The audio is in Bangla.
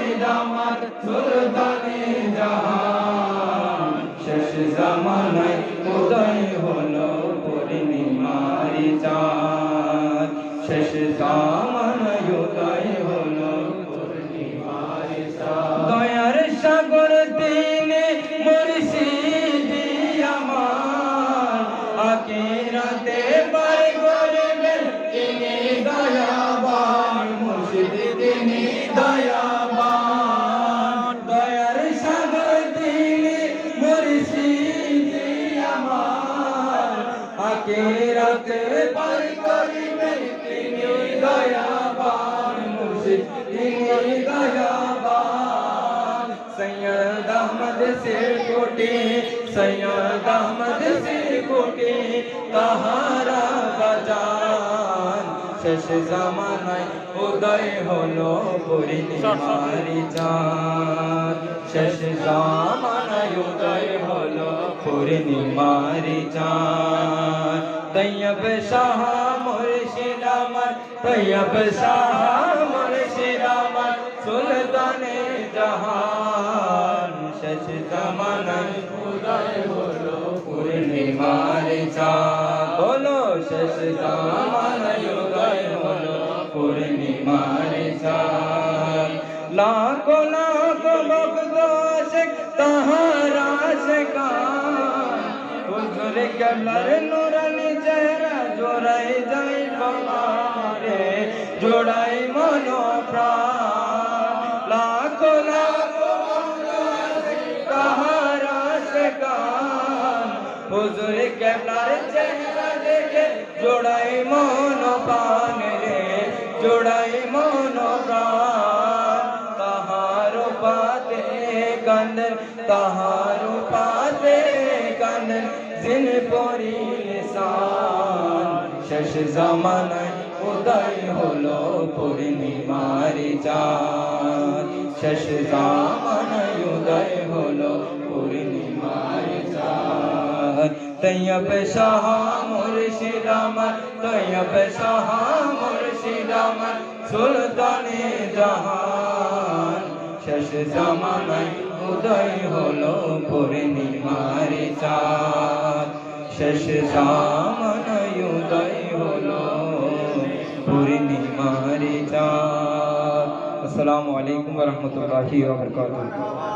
মুর্শিদাবাদ সুলতানে জাহান শেষ জামানায় উদয় হলো পূর্ণিমার চাঁদ শেষ জামানায় উদয় হলো পূর্ণিমার চাঁদ দয়ার সাগর তিনি মুর্শিদি আমার আখিরাতে পার করবেন তিনি দয়াবান মুর্শিদ তিনি দয়াবান দয়ার সাগর তিনি মুর্শিদি আমার আখিরাতে পার করবেন তিনি দয়াবান মুর্শিদ তিনি দয়াবান সৈয়দ আহমদ से कोटे सैयद अहमद से कोटे তাহারা বাজান শেষ জামানায় উদয় হলো পূর্ণিমার চাঁদ শেষ জামানায় উদয় হলো পূর্ণিমার চাঁদ তৈয়ব শাহ মুর্শিদ আমার তৈয়ব শাহ মুর্শিদ আমার সুলতানে জাহান শেষ জামানায় উদয় হলো পূর্ণিমার চাঁদ বলো শেষ জামানায় উদয় হলো পূর্ণিমার চাঁদ লাখো লাখো ভক্ত আশিক তাহারা আশিকান হুজুর কেবলার নূরানি চেহারা জোড়াই যায় বাবারে জোড়াই মন প্রাণ লাখো লাখো ভক্ত আশিক তাহারা আশিকান হুজুর কেবলার চেহারা দেখে জোড়াই মন প্রাণ রে জোড়াই মন প্রাণ তাহার পাতে কান্দন তাহার পাতে কান্দন জিন পরি লিসান শেষ জামানায় উদয় হলো পূর্ণিমার চাঁদ শেষ জামানায় উদয় হলো পূর্ণিমার চাঁদ তৈয়ব শাহ মুর্শিদ আমার তৈয়ব শাহ মুর্শিদ আমার সুলতানে জাহান শেষ জামানায় উদয় হলো পূর্ণিমার চাঁদ শেষ জামানায় উদয় হলো পূর্ণিমার চাঁদ আসসালামু আলাইকুম ওয়া রাহমাতুল্লাহি ওয়া বারাকাতুহু